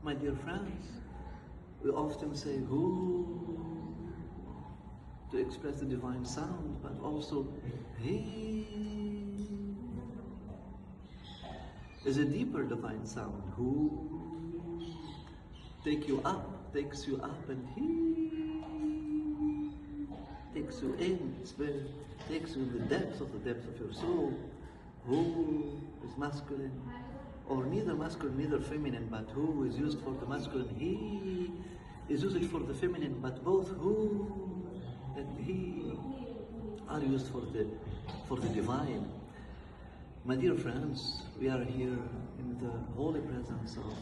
My dear friends, we often say who to express the divine sound, but also he is a deeper divine sound. Who takes you up, and he takes you in, spirit, takes you in the depths of your soul. Who is masculine, or neither masculine, neither feminine, but who is used for the masculine, he is used for the feminine, but both who and he are used for the divine. My dear friends, we are here in the holy presence of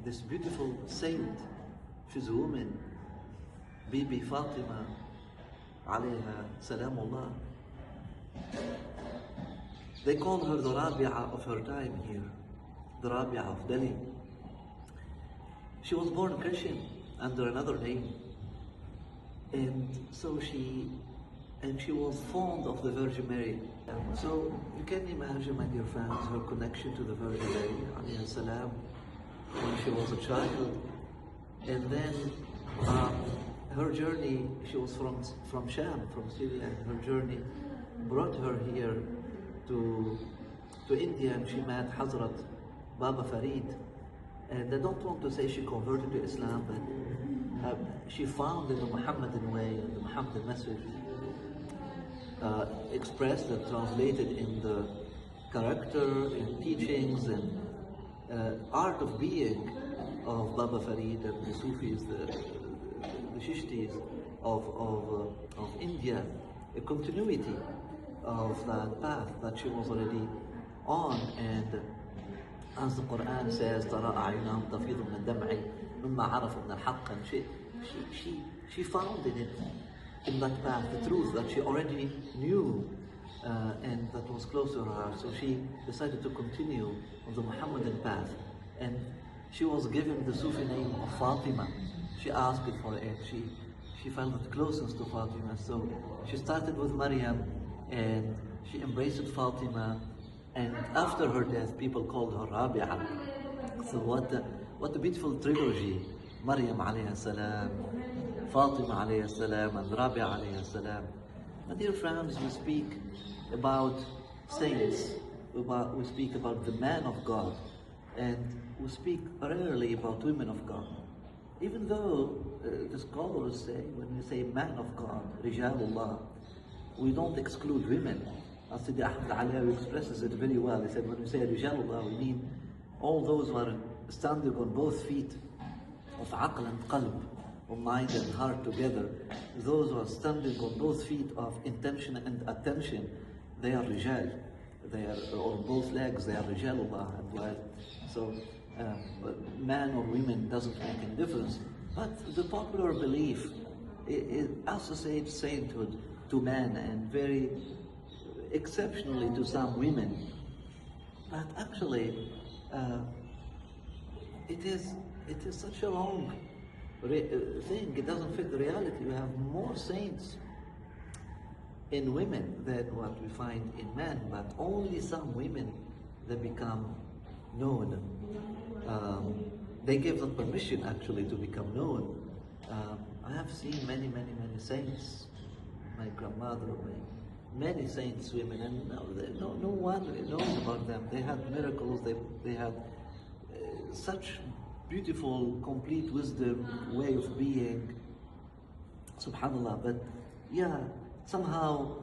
this beautiful saint. She's a woman, Bibi Fatima, alayha salamullah. They call her the Rabi'a of her time here, the Rabi'a of Delhi. She was born Christian under another name, and so she was fond of the Virgin Mary. So you can imagine, my dear friends, her connection to the Virgin Mary, alayhi salam, when she was a child. And then her journey, she was from Sham, from Syria, and her journey brought her here to India, and she met Hazrat Baba Farid. And I don't want to say she converted to Islam, but she found in the Muhammadan way, and the Muhammadan message, expressed and translated in the character, in teachings, and art of being of Baba Farid and the Sufis, the Shishtis of India, a continuity of that path that she was already on. And as the Quran says, ترى أعينهم تفيض من الدمع مما عرفوا من الحق, and she found in that path the truth that she already knew, and that was close to her. So she decided to continue on the Muhammadan path, and she was given the Sufi name of Fatima. She asked for it. She felt it closest to Fatima. So she started with Maryam, and she embraced Fatima, and after her death, people called her Rabi'a. So what a beautiful trilogy: Maryam alayha salam, Fatima alayha salam, and Rabi'a alayha salam. My dear friends, we speak about saints, we speak about the man of God, and we speak rarely about women of God. Even though the scholars say, when we say man of God, Rijalullah, we don't exclude women. As-Sidi Ahmed Alawi expresses it very well. He said, when we say Rijalullah, we mean all those who are standing on both feet of aql and qalb, of mind and heart together. Those who are standing on both feet of intention and attention, they are Rijal. They are on both legs, they are Rijalullah. So man or women doesn't make any difference. But the popular belief it associates sainthood to man, and very exceptionally to some women. But actually, it is such a wrong thing. It doesn't fit the reality. We have more saints in women than what we find in men, but only some women that become known. They gave them permission actually to become known. I have seen many saints, my grandmother, many saints women, and no one knows about them. They had miracles, they had such beautiful, complete wisdom, way of being, subhanallah. But yeah, somehow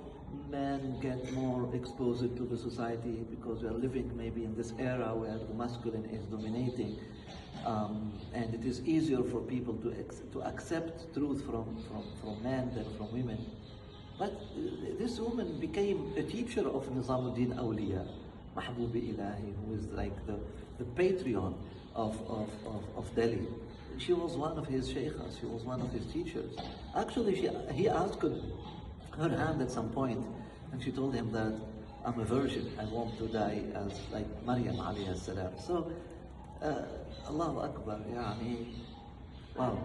men get more exposed to the society because we are living maybe in this era where the masculine is dominating, and it is easier for people to accept truth from men than from women. But this woman became a teacher of Nizamuddin Awliya, Mahbubi Ilahi, who is like the patron of Delhi. She was one of his shaykhas, she was one of his teachers. Actually, he asked her hand at some point, and she told him that, I'm a virgin, I want to die as like Maryam alayhi salam. So, Allahu Akbar, yani, wow.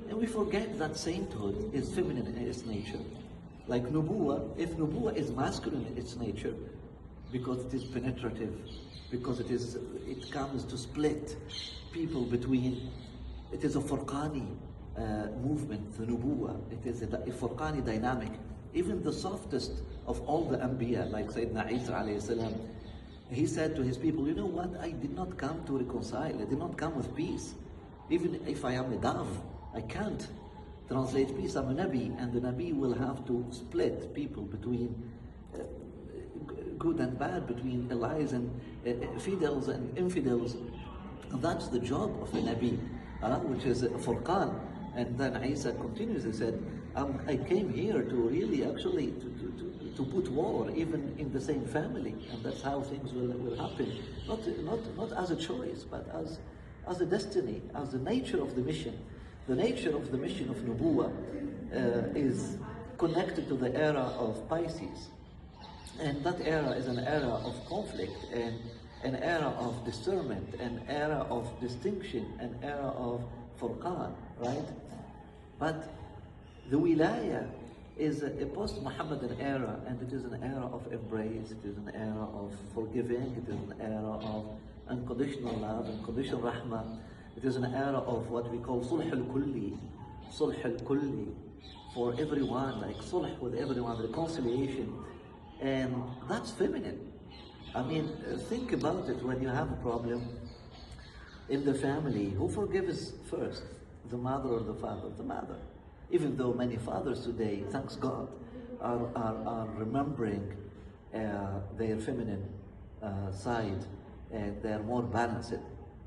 And we forget that sainthood is feminine in its nature. Like Nubuwa, if Nubuwa is masculine in its nature, because it is penetrative, because it comes to split people between. It is a Furqani movement, the Nubuwa. It is a Furqani dynamic. Even the softest of all the Anbiya, like Sayyidina Isa alayhi salam, he said to his people, you know what, I did not come to reconcile, I did not come with peace. Even if I am a dove, I can't translate peace. I'm a Nabi, and the Nabi will have to split people between good and bad, between allies and fidels and infidels. And that's the job of a Nabi, which is Furqan. And then Isa continues, he said, I came here to really actually to put war even in the same family, and that's how things will happen. Not as a choice, but as a destiny, as the nature of the mission. The nature of the mission of Nubuwa is connected to the era of Pisces. And that era is an era of conflict, and an era of discernment, an era of distinction, an era of Furqan, right? But the wilaya is a post-Muhammadan era, and it is an era of embrace, it is an era of forgiving, it is an era of unconditional love, unconditional rahmah. It is an era of what we call sulh al-kulli, for everyone, like sulh with everyone, reconciliation. And that's feminine. I mean, think about it. When you have a problem in the family, who forgives first? The mother or the father? The mother. Even though many fathers today, thanks God, are remembering their feminine side, and they are more balanced.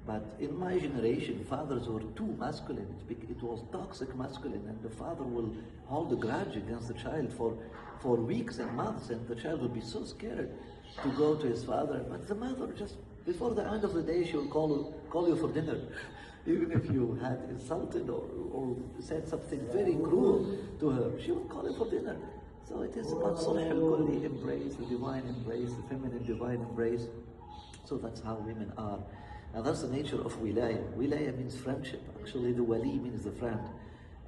But in my generation, fathers were too masculine. It was toxic masculine, and the father will hold a grudge against the child for weeks and months, and the child will be so scared to go to his father. But the mother, just before the end of the day, she will call you for dinner. Even if you had insulted or said something very cruel to her, she will call you for dinner. So it is about sulh al-kulli, embrace, the divine embrace, the feminine divine embrace. So that's how women are. And that's the nature of wilaya. Wilaya means friendship. Actually, the wali means the friend.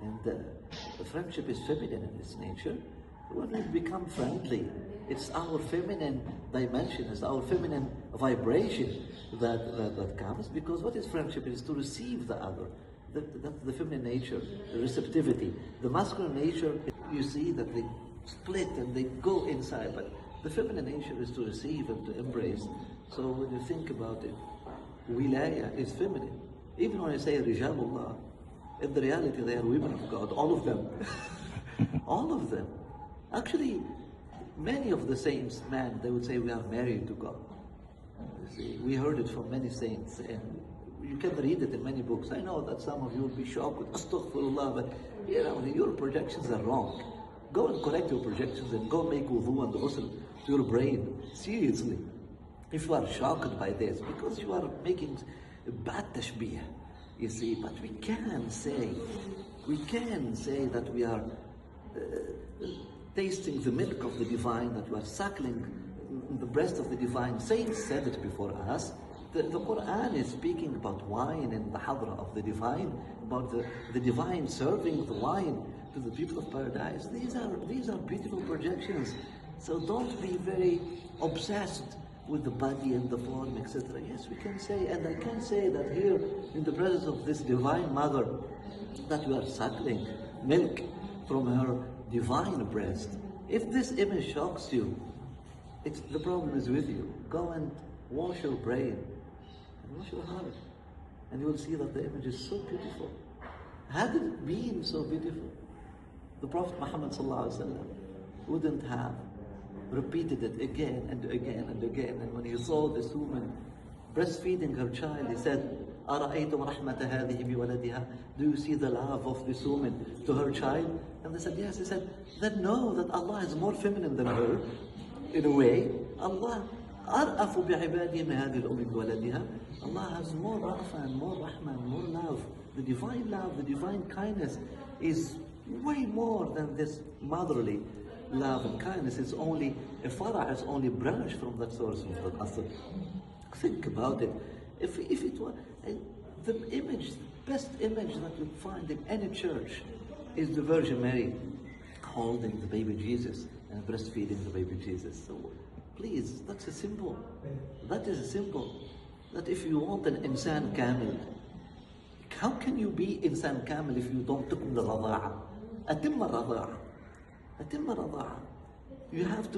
And the friendship is feminine in its nature. When we become friendly, it's our feminine dimension, it's our feminine vibration that comes. Because what is friendship? It is to receive the other. That's the feminine nature, the receptivity. The masculine nature, you see that they split and they go inside. But the feminine nature is to receive and to embrace. So when you think about it, wilaya is feminine. Even when I say Rijalullah, in the reality they are women of God, all of them. All of them. Actually, many of the saints, man, they would say we are married to God. You see, we heard it from many saints, and you can read it in many books. I know that some of you will be shocked with astaghfirullah, but you know, your projections are wrong. Go and correct your projections and go make wudu and ghusl to your brain. Seriously. If you are shocked by this, because you are making bad tashbih, you see, but we can say that we are tasting the milk of the divine, that we are suckling the breast of the divine. Saints said it before us. The Quran is speaking about wine and the hadra of the divine, about the divine serving the wine to the people of paradise. These are beautiful projections. So don't be very obsessed with the body and the form, etc. Yes, we can say, and I can say that here in the presence of this divine mother, that we are suckling milk from her divine breast. If this image shocks you, the problem is with you. Go and wash your brain and wash your heart, and you will see that the image is so beautiful. Had it been so beautiful, the Prophet Muhammad wouldn't have repeated it again and again and again. And when he saw this woman breastfeeding her child, he said, أَرَأَيْتُمْ رَحْمَةَ هَذِهِ بِوَلَدِهَا? Do you see the love of this woman to her child? And they said, yes. He said, then know that Allah is more feminine than her, in a way. Allah أَرْأَفُ بِعِبَادِهِ مِنْ هَذِهِ الْأُمِّ بِوَلَدِهَا. Allah has more rafa and more rahmah and more love. The divine love, the divine kindness is way more than this motherly love and kindness. It's only a farah, it's only a branch from that source of the asl. Think about it. If it were the image, the best image that you find in any church is the Virgin Mary holding the baby Jesus and breastfeeding the baby Jesus. So Please, that's a symbol. That is a symbol. That if you want an insan kamil, how can you be insan kamil if you don't تكمل الرضاعة؟ أتم الرضاعة. أتم الرضاعة. You have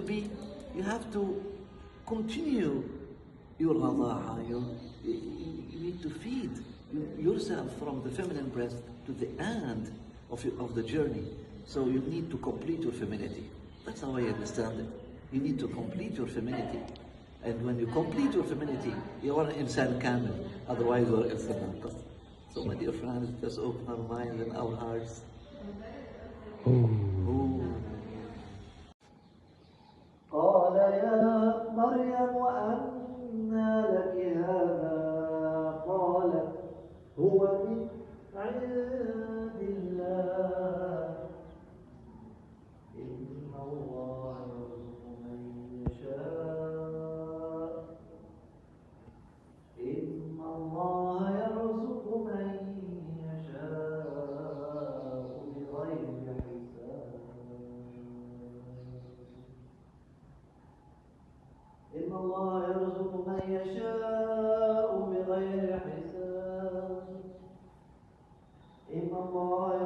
to continue your رضاعة. You need to feed yourself from the feminine breast to the end of the journey. So you need to complete your femininity. That's how I understand it. You need to complete your femininity. And when you complete your femininity, you are an insan kamil. Otherwise, you are insan naqas. So, my dear friends, just open our minds and our hearts. Ooh. قال يا مريم أنى لك هذا قالت هو من عند الله إن الله يرزق من يشاء إن الله يرزق من يشاء بغير حساب إن الله يرزق من يشاء بغير حساب إن الله